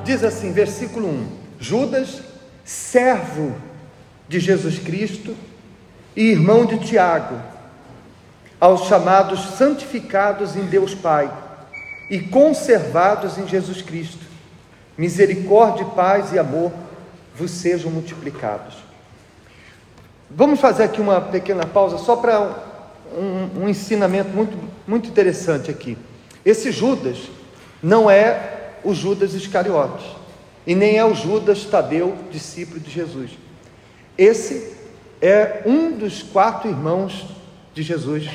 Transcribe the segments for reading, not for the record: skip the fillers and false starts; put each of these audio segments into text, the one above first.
Diz assim, versículo 1: Judas, servo de Jesus Cristo e irmão de Tiago, aos chamados santificados em Deus Pai e conservados em Jesus Cristo, misericórdia, paz e amor vos sejam multiplicados. Vamos fazer aqui uma pequena pausa só para um ensinamento muito interessante aqui. Esse Judas não é o Judas Iscariotes e nem é o Judas Tadeu, discípulo de Jesus. Esse é um dos 4 irmãos de Jesus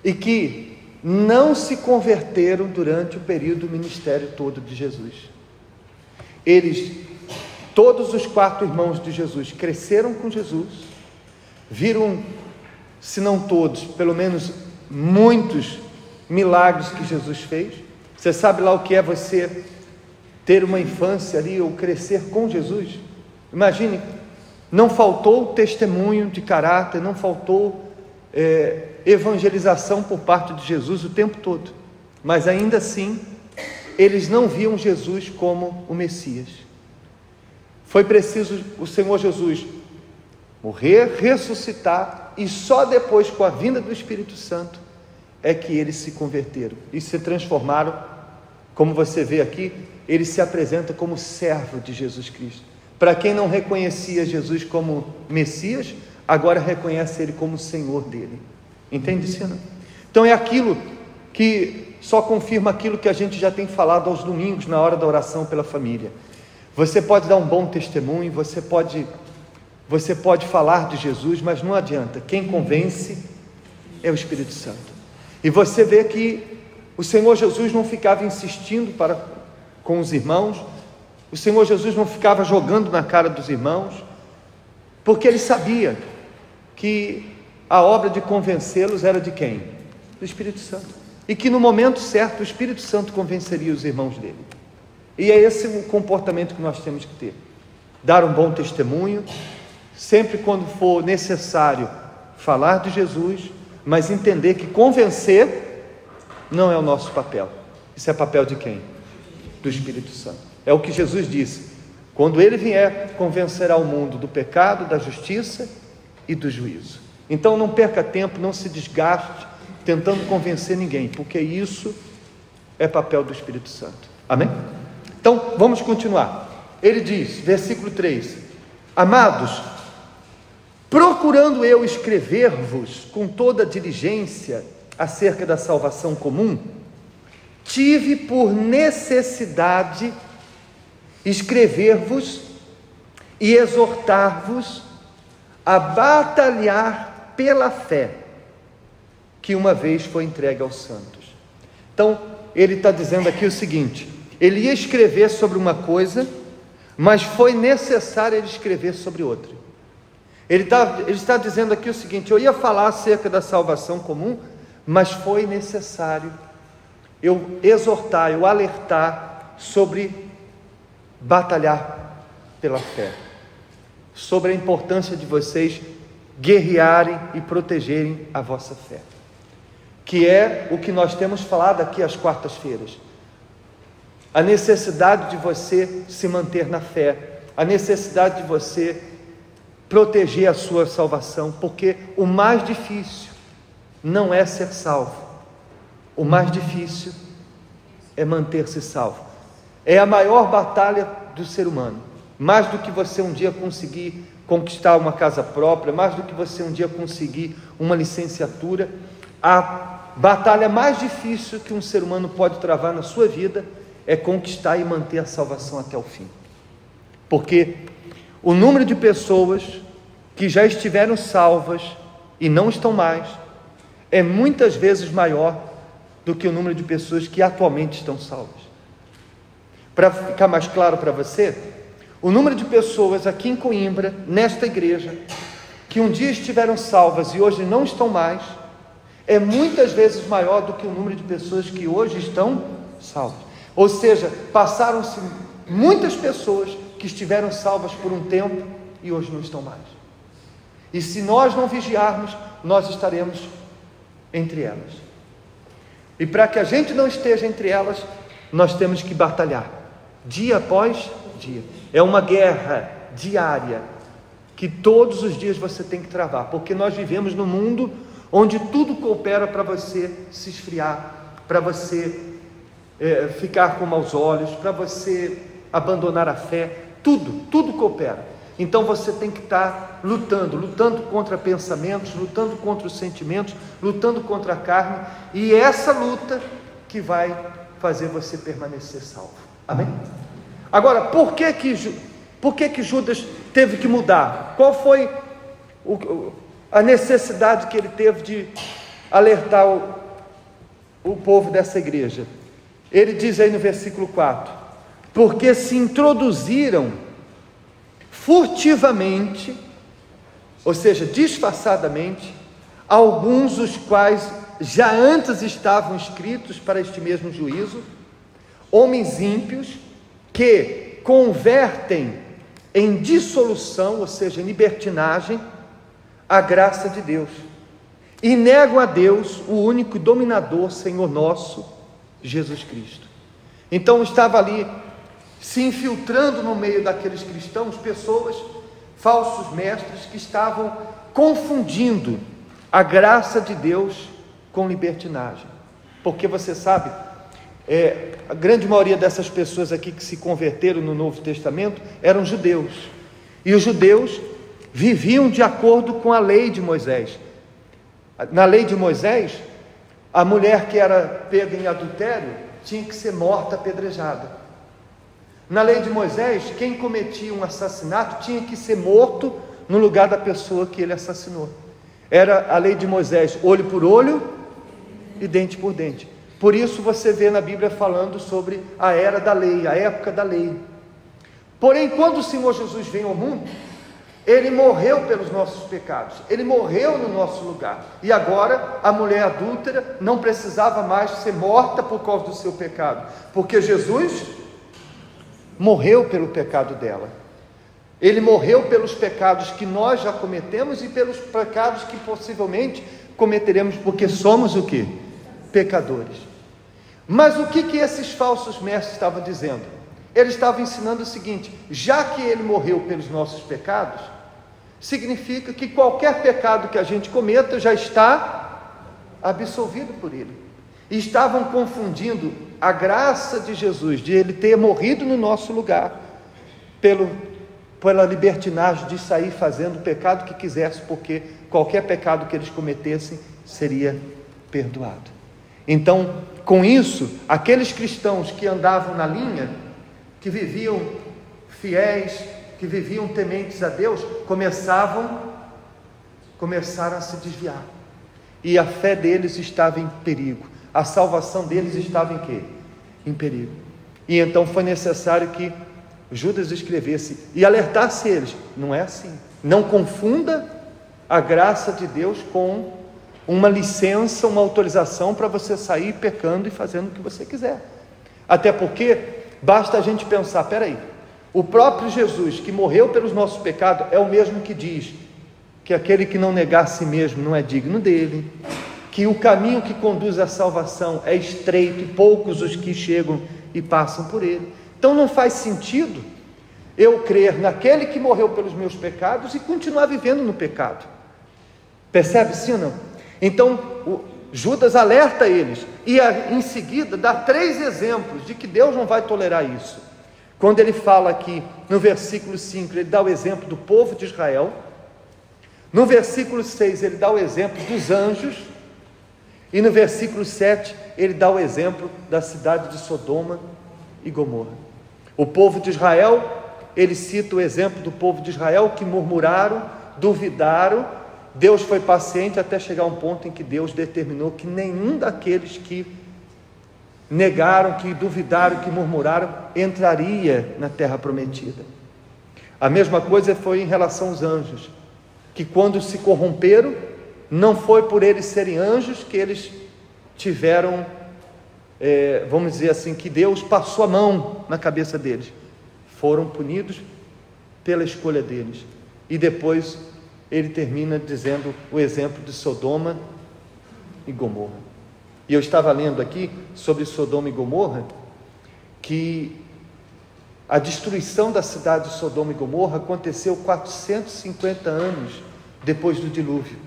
e que não se converteram durante o período do ministério todo de Jesus. Todos os 4 irmãos de Jesus cresceram com Jesus, viram, se não todos, pelo menos muitos milagres que Jesus fez. Você sabe lá o que é você ter uma infância ali ou crescer com Jesus? Imagine, não faltou testemunho de caráter, não faltou evangelização por parte de Jesus o tempo todo, mas ainda assim eles não viam Jesus como o Messias. Foi preciso o Senhor Jesus morrer, ressuscitar, e só depois, com a vinda do Espírito Santo, é que eles se converteram e se transformaram. Como você vê aqui, ele se apresenta como servo de Jesus Cristo. Para quem não reconhecia Jesus como Messias, agora reconhece ele como Senhor dele. Entende isso, não? Então é aquilo que só confirma aquilo que a gente já tem falado aos domingos, na hora da oração pela família. Você pode dar um bom testemunho, você pode falar de Jesus, mas não adianta. Quem convence é o Espírito Santo. E você vê que o Senhor Jesus não ficava insistindo com os irmãos, o Senhor Jesus não ficava jogando na cara dos irmãos, porque ele sabia que a obra de convencê-los era de quem? Do Espírito Santo. E que no momento certo o Espírito Santo convenceria os irmãos dele. E é esse o comportamento que nós temos que ter: dar um bom testemunho, sempre quando for necessário falar de Jesus, mas entender que convencer não é o nosso papel. Isso é papel de quem? Do Espírito Santo. É o que Jesus disse: quando ele vier, convencerá o mundo do pecado, da justiça e do juízo. Então não perca tempo, não se desgaste tentando convencer ninguém, porque isso é papel do Espírito Santo. Amém? Então vamos continuar. Ele diz, versículo 3: Amados, procurando eu escrever-vos com toda diligência acerca da salvação comum, tive por necessidade escrever-vos e exortar-vos a batalhar pela fé que uma vez foi entregue aos santos. Então, ele está dizendo aqui o seguinte: ele ia escrever sobre uma coisa, mas foi necessário ele escrever sobre outra. Ele está dizendo aqui o seguinte: eu ia falar acerca da salvação comum, mas foi necessário eu exortar, eu alertar sobre batalhar pela fé, sobre a importância de vocês guerrearem e protegerem a vossa fé, que é o que nós temos falado aqui às quartas-feiras. A necessidade de você se manter na fé, a necessidade de você proteger a sua salvação, porque o mais difícil não é ser salvo, o mais difícil é manter-se salvo. É a maior batalha do ser humano, mais do que você um dia conseguir conquistar uma casa própria, mais do que você um dia conseguir uma licenciatura. A batalha mais difícil que um ser humano pode travar na sua vida é conquistar e manter a salvação até o fim, porque o número de pessoas que já estiveram salvas e não estão mais é muitas vezes maior do que o número de pessoas que atualmente estão salvas. Para ficar mais claro para você, o número de pessoas aqui em Coimbra, nesta igreja, que um dia estiveram salvas e hoje não estão mais, é muitas vezes maior do que o número de pessoas que hoje estão salvas. Ou seja, passaram-se muitas pessoas que estiveram salvas por um tempo e hoje não estão mais. E se nós não vigiarmos, nós estaremos entre elas. E para que a gente não esteja entre elas, nós temos que batalhar, dia após dia. É uma guerra diária, que todos os dias você tem que travar, porque nós vivemos num mundo onde tudo coopera para você se esfriar, para você ficar com maus olhos, para você abandonar a fé, tudo coopera. Então você tem que estar lutando contra pensamentos, lutando contra os sentimentos, lutando contra a carne, e essa luta que vai fazer você permanecer salvo. Amém? Agora, por que Judas teve que mudar? Qual foi a necessidade que ele teve de alertar o povo dessa igreja? Ele diz aí no versículo 4: porque se introduziram furtivamente, ou seja, disfarçadamente, alguns os quais já antes estavam escritos para este mesmo juízo, homens ímpios que convertem em dissolução, ou seja, em libertinagem, a graça de Deus, e negam a Deus, o único dominador, Senhor nosso, Jesus Cristo. Então estava ali se infiltrando no meio daqueles cristãos, pessoas, falsos mestres, que estavam confundindo a graça de Deus com libertinagem. Porque você sabe, a grande maioria dessas pessoas aqui que se converteram no Novo Testamento eram judeus, e os judeus viviam de acordo com a lei de Moisés. Na lei de Moisés, a mulher que era pega em adultério tinha que ser morta apedrejada. Na lei de Moisés, quem cometia um assassinato tinha que ser morto no lugar da pessoa que ele assassinou. Era a lei de Moisés, olho por olho e dente por dente. Por isso você vê na Bíblia falando sobre a era da lei, a época da lei. Porém, quando o Senhor Jesus veio ao mundo, Ele morreu pelos nossos pecados, Ele morreu no nosso lugar, e agora a mulher adúltera não precisava mais ser morta por causa do seu pecado, porque Jesus morreu pelo pecado dela. Ele morreu pelos pecados que nós já cometemos e pelos pecados que possivelmente cometeremos, porque somos o quê? Pecadores. Mas o que esses falsos mestres estavam dizendo? Eles estavam ensinando o seguinte: já que ele morreu pelos nossos pecados, significa que qualquer pecado que a gente cometa já está absolvido por ele. E estavam confundindo a graça de Jesus, de ele ter morrido no nosso lugar, pela libertinagem de sair fazendo o pecado que quisesse, porque qualquer pecado que eles cometessem seria perdoado. Então, com isso, aqueles cristãos que andavam na linha, que viviam fiéis, que viviam tementes a Deus, começaram a se desviar, e a fé deles estava em perigo, a salvação deles estava em quê? Em perigo. E então foi necessário que Judas escrevesse e alertasse eles: não é assim, não confunda a graça de Deus com uma licença, uma autorização para você sair pecando e fazendo o que você quiser. Até porque basta a gente pensar: peraí, o próprio Jesus que morreu pelos nossos pecados é o mesmo que diz que aquele que não negar a si mesmo não é digno dele, que o caminho que conduz à salvação é estreito e poucos os que chegam e passam por ele. Então não faz sentido eu crer naquele que morreu pelos meus pecados e continuar vivendo no pecado. Percebe sim ou não? Então Judas alerta eles e em seguida dá 3 exemplos de que Deus não vai tolerar isso. Quando ele fala aqui no versículo 5, ele dá o exemplo do povo de Israel. No versículo 6 ele dá o exemplo dos anjos, e no versículo 7 ele dá o exemplo da cidade de Sodoma e Gomorra. O povo de Israel, ele cita o exemplo do povo de Israel que murmuraram, duvidaram. Deus foi paciente até chegar a um ponto em que Deus determinou que nenhum daqueles que negaram, que duvidaram, que murmuraram, entraria na terra prometida. A mesma coisa foi em relação aos anjos, que quando se corromperam, não foi por eles serem anjos que eles tiveram, vamos dizer assim, que Deus passou a mão na cabeça deles. Foram punidos pela escolha deles. E depois ele termina dizendo o exemplo de Sodoma e Gomorra. E eu estava lendo aqui sobre Sodoma e Gomorra, que a destruição da cidade de Sodoma e Gomorra aconteceu 450 anos depois do dilúvio.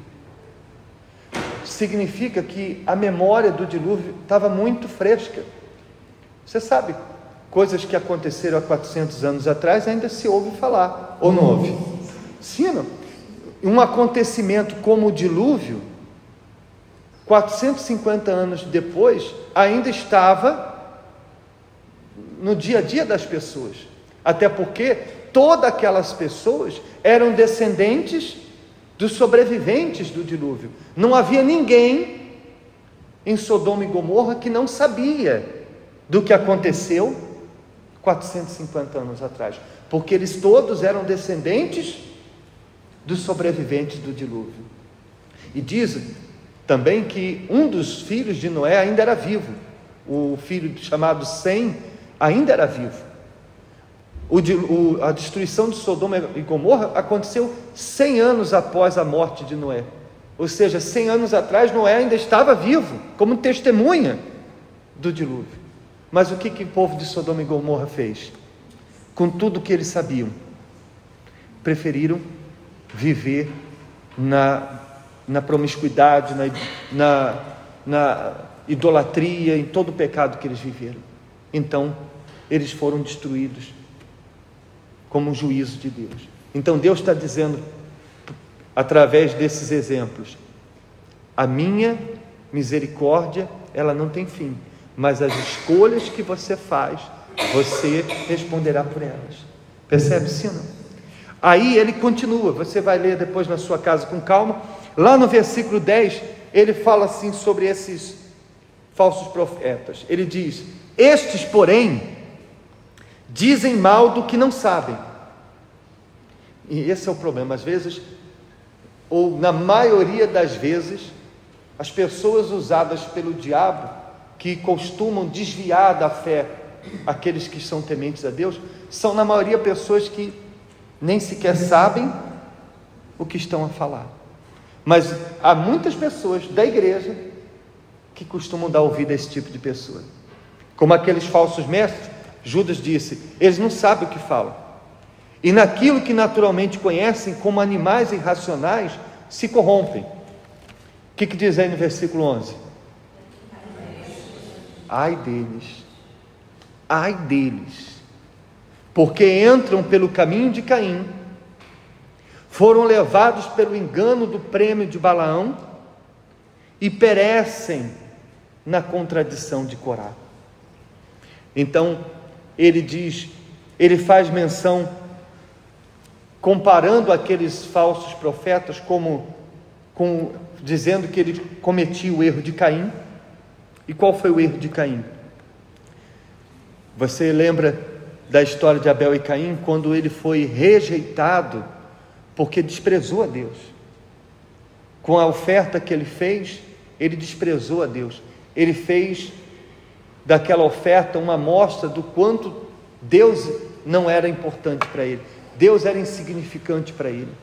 Significa que a memória do dilúvio estava muito fresca. Você sabe, coisas que aconteceram há 400 anos atrás ainda se ouve falar, ou não ouve? Sim, não? Um acontecimento como o dilúvio, 450 anos depois, ainda estava no dia a dia das pessoas, até porque todas aquelas pessoas eram descendentes dos sobreviventes do dilúvio. Não havia ninguém em Sodoma e Gomorra que não sabia do que aconteceu 450 anos atrás, porque eles todos eram descendentes dos sobreviventes do dilúvio. E dizem também que um dos filhos de Noé ainda era vivo, o filho chamado Sem ainda era vivo. A destruição de Sodoma e Gomorra aconteceu 100 anos após a morte de Noé, ou seja, 100 anos atrás Noé ainda estava vivo, como testemunha do dilúvio. Mas o que o povo de Sodoma e Gomorra fez? Com tudo que eles sabiam, preferiram viver na promiscuidade, na idolatria, em todo o pecado que eles viveram. Então, eles foram destruídos como um juízo de Deus. Então, Deus está dizendo, através desses exemplos, a minha misericórdia, ela não tem fim, mas as escolhas que você faz, você responderá por elas. Percebe, sim ou não? Aí ele continua, você vai ler depois na sua casa com calma. Lá no versículo 10, ele fala assim sobre esses falsos profetas. Ele diz: estes, porém, dizem mal do que não sabem. E esse é o problema. Às vezes, ou na maioria das vezes, as pessoas usadas pelo diabo, que costumam desviar da fé aqueles que são tementes a Deus, são na maioria pessoas que nem sequer sabem o que estão a falar. Mas há muitas pessoas da igreja que costumam dar ouvido a esse tipo de pessoa. Como aqueles falsos mestres, Judas disse, eles não sabem o que falam. E naquilo que naturalmente conhecem, como animais irracionais, se corrompem. O que diz aí no versículo 11? Ai deles, porque entram pelo caminho de Caim, foram levados pelo engano do prêmio de Balaão e perecem na contradição de Corá. Então, ele faz menção, comparando aqueles falsos profetas dizendo que ele cometia o erro de Caim. E qual foi o erro de Caim? Você lembra da história de Abel e Caim, quando ele foi rejeitado porque desprezou a Deus? Com a oferta que ele fez, ele desprezou a Deus. Ele fez daquela oferta uma amostra do quanto Deus não era importante para ele. Deus era insignificante para ele.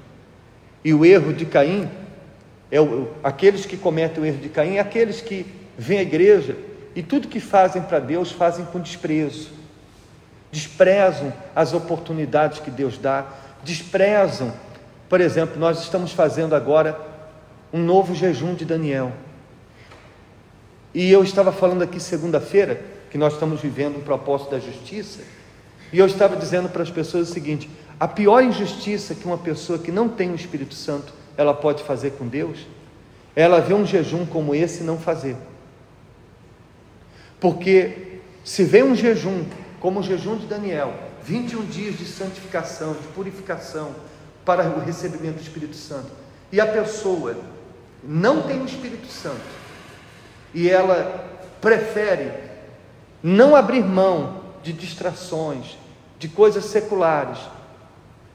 E o erro de Caim, aqueles que cometem o erro de Caim, é aqueles que vêm à igreja e tudo que fazem para Deus, fazem com desprezo. Desprezam as oportunidades que Deus dá, desprezam. Por exemplo, nós estamos fazendo agora um novo jejum de Daniel. E eu estava falando aqui segunda-feira, que nós estamos vivendo um propósito da justiça, e eu estava dizendo para as pessoas o seguinte: a pior injustiça que uma pessoa que não tem o Espírito Santo, ela pode fazer com Deus, é ela ver um jejum como esse e não fazer. Porque se vem um jejum, como o jejum de Daniel, 21 dias de santificação, de purificação, para o recebimento do Espírito Santo, e a pessoa não tem o Espírito Santo, e ela prefere não abrir mão de distrações, de coisas seculares,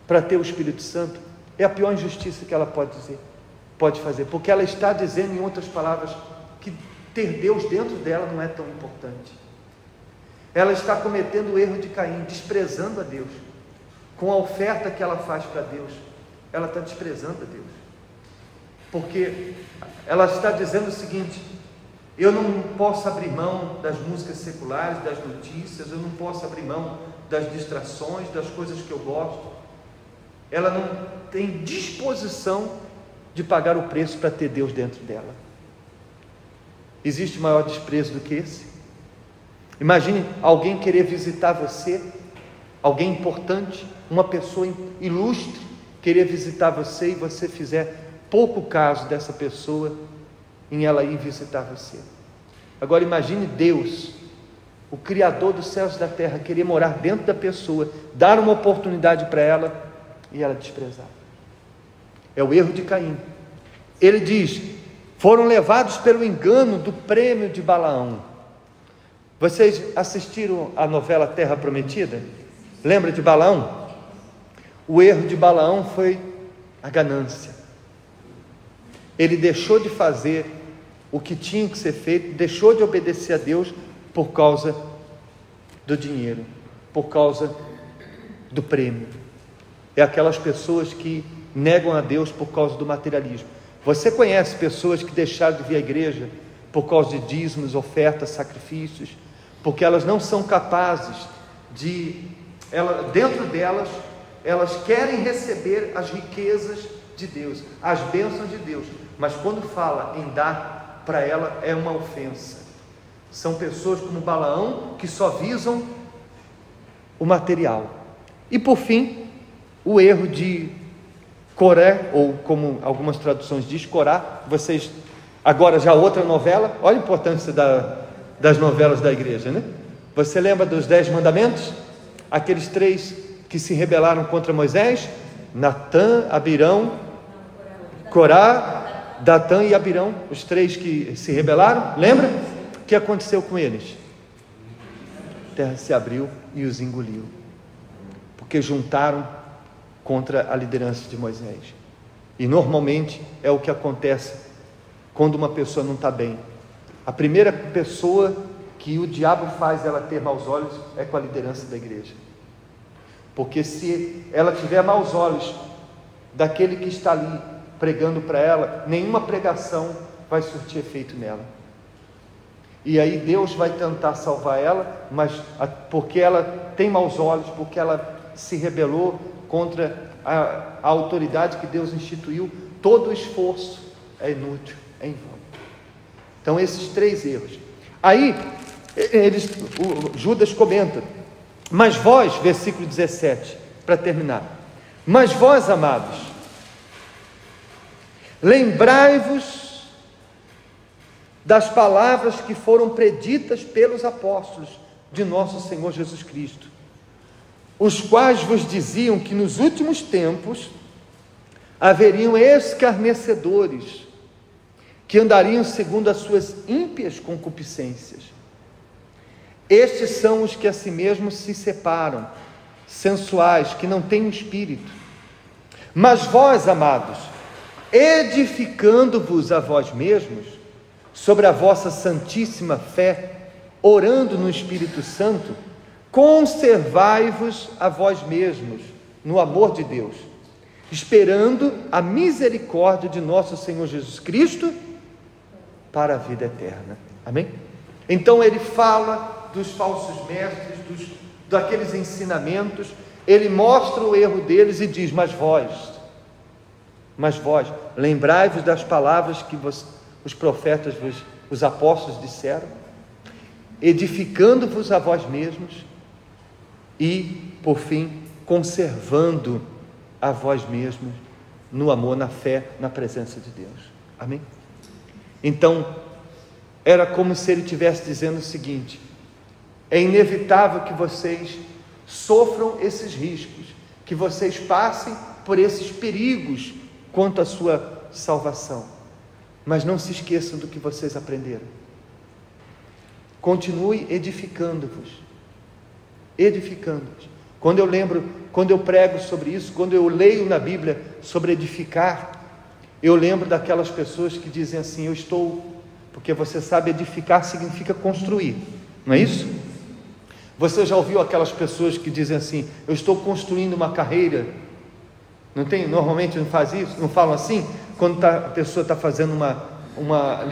para ter o Espírito Santo, é a pior injustiça que ela pode fazer, porque ela está dizendo, em outras palavras, que ter Deus dentro dela não é tão importante. Ela está cometendo o erro de Caim, desprezando a Deus. Com a oferta que ela faz para Deus, ela está desprezando a Deus, porque ela está dizendo o seguinte: Eu não posso abrir mão das músicas seculares, das notícias, eu não posso abrir mão das distrações, das coisas que eu gosto. Ela não tem disposição de pagar o preço para ter Deus dentro dela. Existe maior desprezo do que esse? Imagine alguém querer visitar você, alguém importante, uma pessoa ilustre, querer visitar você e você fizer pouco caso dessa pessoa em ela ir visitar você. Agora imagine Deus, o Criador dos céus e da terra, querer morar dentro da pessoa, dar uma oportunidade para ela e ela desprezar. É o erro de Caim. Ele diz: foram levados pelo engano do prêmio de Balaão. Vocês assistiram a novela Terra Prometida? Lembra de Balaão? O erro de Balaão foi a ganância. Ele deixou de fazer o que tinha que ser feito, deixou de obedecer a Deus por causa do dinheiro, por causa do prêmio. É aquelas pessoas que negam a Deus por causa do materialismo. Você conhece pessoas que deixaram de vir à igreja por causa de dízimos, ofertas, sacrifícios, porque elas não são capazes dentro delas, elas querem receber as riquezas de Deus, as bênçãos de Deus, mas quando fala em dar, para ela é uma ofensa. São pessoas como Balaão, que só visam o material. E por fim, o erro de Coré, ou como algumas traduções diz, Corá. Vocês, agora já outra novela, olha a importância das novelas da igreja, né? Você lembra dos 10 mandamentos? Aqueles 3 que se rebelaram contra Moisés: Natã, Abirão, Corá, Datã e Abirão, os 3 que se rebelaram. Lembra? O que aconteceu com eles? A terra se abriu e os engoliu, porque juntaram contra a liderança de Moisés. E normalmente é o que acontece quando uma pessoa não está bem. A primeira pessoa que o diabo faz ela ter maus olhos é com a liderança da igreja, porque se ela tiver maus olhos daquele que está ali pregando para ela, nenhuma pregação vai surtir efeito nela. E aí Deus vai tentar salvar ela, mas porque ela tem maus olhos, porque ela se rebelou contra a autoridade que Deus instituiu, todo o esforço é inútil, é em vão. Então esses 3 erros. Aí Judas comenta: mas vós, versículo 17, para terminar, mas vós, amados, lembrai-vos das palavras que foram preditas pelos apóstolos de nosso Senhor Jesus Cristo, os quais vos diziam que nos últimos tempos haveriam escarnecedores, que andariam segundo as suas ímpias concupiscências. Estes são os que a si mesmos se separam, sensuais, que não têm um espírito. Mas vós, amados, edificando-vos a vós mesmos sobre a vossa santíssima fé, orando no Espírito Santo, conservai-vos a vós mesmos no amor de Deus, esperando a misericórdia de nosso Senhor Jesus Cristo para a vida eterna. Amém? Então ele fala dos falsos mestres, daqueles ensinamentos, ele mostra o erro deles e diz: mas vós, lembrai-vos das palavras que os profetas, os apóstolos disseram, edificando-vos a vós mesmos e, por fim, conservando a vós mesmos no amor, na fé, na presença de Deus. Amém? Então, era como se ele estivesse dizendo o seguinte: é inevitável que vocês sofram esses riscos, que vocês passem por esses perigos quanto à sua salvação, mas não se esqueçam do que vocês aprenderam. Continue edificando-vos. Quando eu prego sobre isso, quando eu leio na Bíblia sobre edificar, eu lembro daquelas pessoas que dizem assim: porque você sabe, edificar significa construir, não é isso? Você já ouviu aquelas pessoas que dizem assim: eu estou construindo uma carreira? Não tem? Normalmente não faz isso, não falam assim? Quando a pessoa está fazendo uma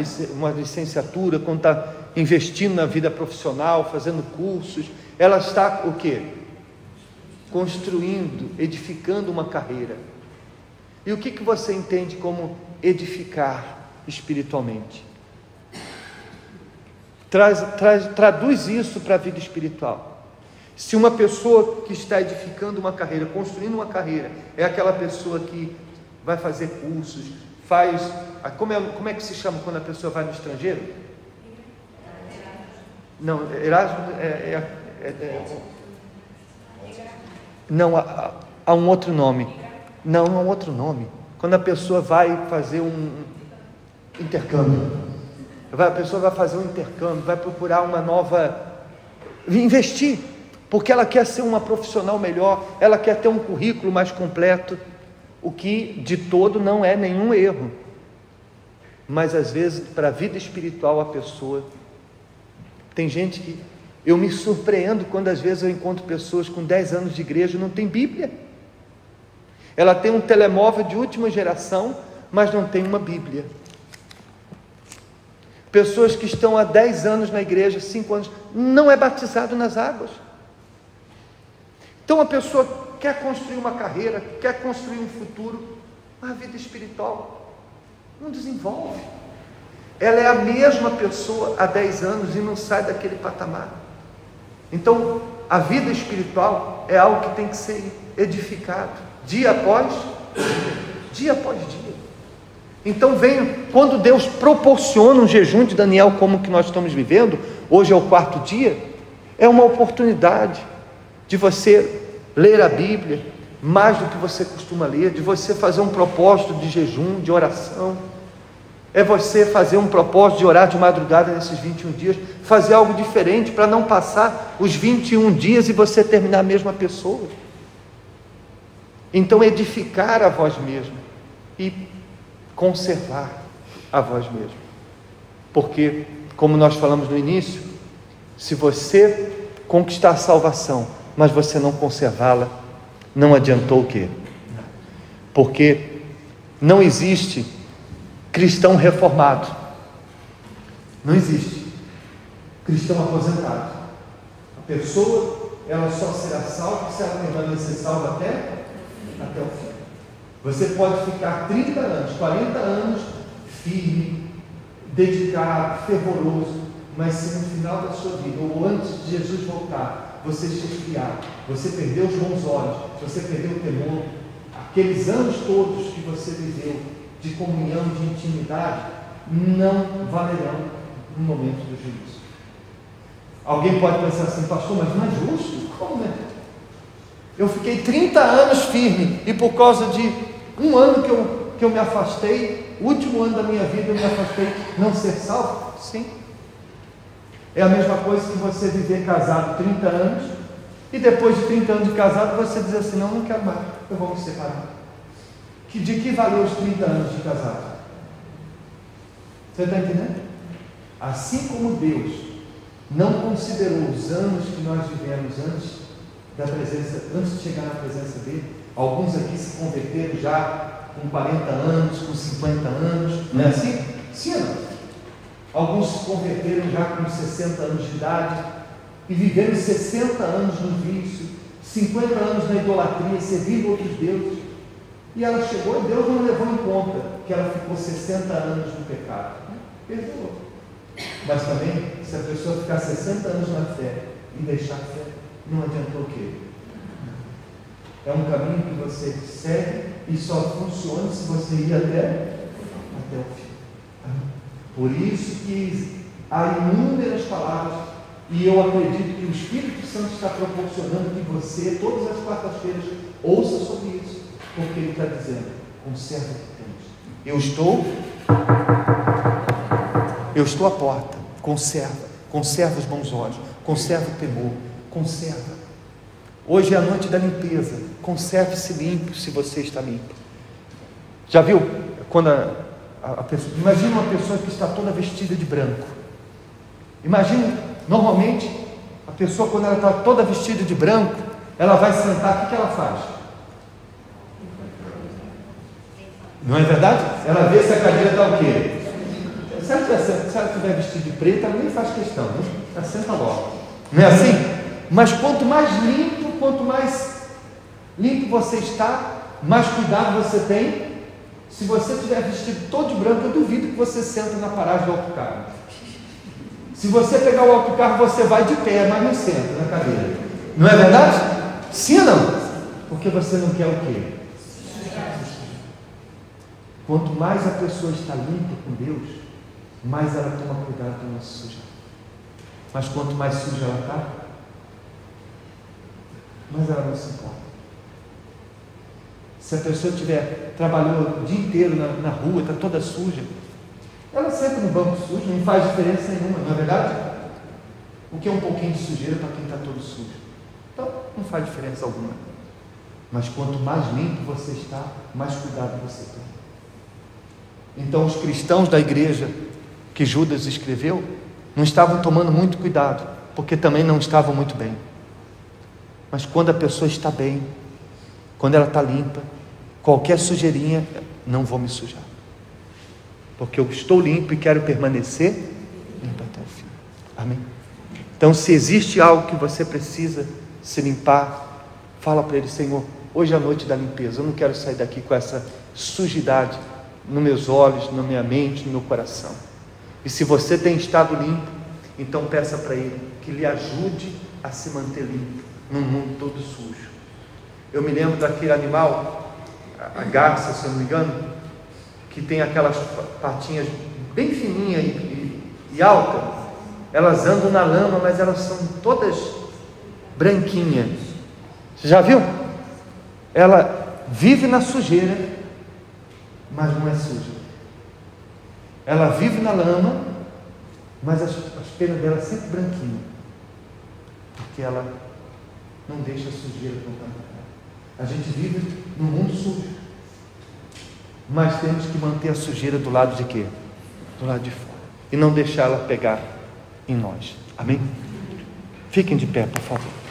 licenciatura, quando está investindo na vida profissional, fazendo cursos, ela está o quê? Construindo, edificando uma carreira. E o que você entende como edificar espiritualmente? Traduz isso para a vida espiritual. Se uma pessoa que está edificando uma carreira, construindo uma carreira, é aquela pessoa que vai fazer cursos, como é que se chama quando a pessoa vai no estrangeiro? Não, Erasmus não, há um outro nome. Não, há um outro nome. Quando a pessoa vai fazer um intercâmbio, a pessoa vai fazer um intercâmbio, vai procurar uma nova, investir, porque ela quer ser uma profissional melhor, ela quer ter um currículo mais completo, o que de todo não é nenhum erro, mas às vezes para a vida espiritual a pessoa, tem gente que, eu me surpreendo quando às vezes eu encontro pessoas com 10 anos de igreja e não tem Bíblia, ela tem um telemóvel de última geração, mas não tem uma Bíblia. Pessoas que estão há 10 anos na igreja, 5 anos, não é batizado nas águas. Então a pessoa quer construir uma carreira, quer construir um futuro, mas a vida espiritual não desenvolve. Ela é a mesma pessoa há 10 anos e não sai daquele patamar. Então a vida espiritual é algo que tem que ser edificado, dia após dia. Então quando Deus proporciona um jejum de Daniel como que nós estamos vivendo, hoje é o 4º dia, é uma oportunidade de você ler a Bíblia mais do que você costuma ler, de você fazer um propósito de jejum, de oração, é você fazer um propósito de orar de madrugada nesses 21 dias, fazer algo diferente para não passar os 21 dias e você terminar a mesma pessoa. Então edificar a vós mesmo e conservar a vós mesmo, porque como nós falamos no início, se você conquistar a salvação, mas você não conservá-la, não adiantou o quê? Porque não existe cristão reformado, não existe cristão aposentado. A pessoa, ela só será salva se ela permanecer salva até o fim. Você pode ficar 30 anos, 40 anos firme, dedicado, fervoroso, mas se no final da sua vida, ou antes de Jesus voltar, você se esfriar, você perdeu os bons olhos, você perdeu o temor, aqueles anos todos que você viveu de comunhão, de intimidade, não valerão no momento do juízo. Alguém pode pensar assim, pastor, mas não é justo? Como, né? Eu fiquei 30 anos firme e por causa de um ano que eu me afastei, o último ano da minha vida eu me afastei, não ser salvo? Sim. É a mesma coisa que você viver casado 30 anos e depois de 30 anos de casado você dizer assim, não quero mais, eu vou me separar. De que valeu os 30 anos de casado? Você está entendendo? Assim como Deus não considerou os anos que nós vivemos antes de chegar na presença dele, alguns aqui se converteram já com 40 anos, com 50 anos, não é assim? Sim ou não? Alguns se converteram já com 60 anos de idade e viveram 60 anos no vício, 50 anos na idolatria, servindo outros deuses. E ela chegou e Deus não levou em conta que ela ficou 60 anos no pecado. Perdoou. Mas também, se a pessoa ficar 60 anos na fé e deixar a fé, não adiantou o quê? É um caminho que você segue e só funciona se você ir até o fim. Por isso que há inúmeras palavras, e eu acredito que o Espírito Santo está proporcionando que você, todas as quartas-feiras, ouça sobre isso, porque ele está dizendo, conserva o que tens. Eu estou à porta, conserva os bons olhos, conserva o temor, conserva. Hoje é a noite da limpeza, conserve-se limpo se você está limpo. Já viu quando a pessoa, imagina uma pessoa que está toda vestida de branco. Imagina, normalmente, a pessoa quando ela está toda vestida de branco, ela vai sentar, o que ela faz? Não é verdade? Ela vê se a cadeira está o quê? Se ela estiver vestida de preto, ela nem faz questão, né? Ela senta logo. Não é assim? Mas quanto mais limpo você está, mais cuidado você tem. Se você estiver vestido todo de branco, eu duvido que você senta na paragem do autocarro. Se você pegar o autocarro, você vai de pé, mas não senta na cadeira. Não é verdade? Sim ou não? Porque você não quer o quê? Quanto mais a pessoa está limpa com Deus, mais ela toma cuidado para não se sujar. Mas quanto mais suja ela está, mais ela não se importa. Se a pessoa trabalhou o dia inteiro na rua, está toda suja, ela senta no banco sujo, não faz diferença nenhuma, não é verdade? O que é um pouquinho de sujeira para quem está todo sujo? Então, não faz diferença alguma. Mas quanto mais limpo você está, mais cuidado você tem. Então, os cristãos da igreja que Judas escreveu não estavam tomando muito cuidado, porque também não estavam muito bem. Mas quando a pessoa está bem, quando ela está limpa, qualquer sujeirinha, não vou me sujar, porque eu estou limpo e quero permanecer limpo até o fim. Amém? Então, se existe algo que você precisa se limpar, fala para ele: Senhor, hoje é a noite da limpeza, eu não quero sair daqui com essa sujidade nos meus olhos, na minha mente, no meu coração. E se você tem estado limpo, então peça para Ele que lhe ajude a se manter limpo num mundo todo sujo. Eu me lembro daquele animal, a garça, se eu não me engano, que tem aquelas patinhas bem fininhas e altas. Elas andam na lama, mas elas são todas branquinhas. Você já viu? Ela vive na sujeira, mas não é suja. Ela vive na lama, mas as penas dela sempre branquinhas, porque ela não deixa a sujeira contaminar. A gente vive num mundo sujo, mas temos que manter a sujeira do lado de quê? Do lado de fora, e não deixar ela pegar em nós. Amém? Fiquem de pé, por favor.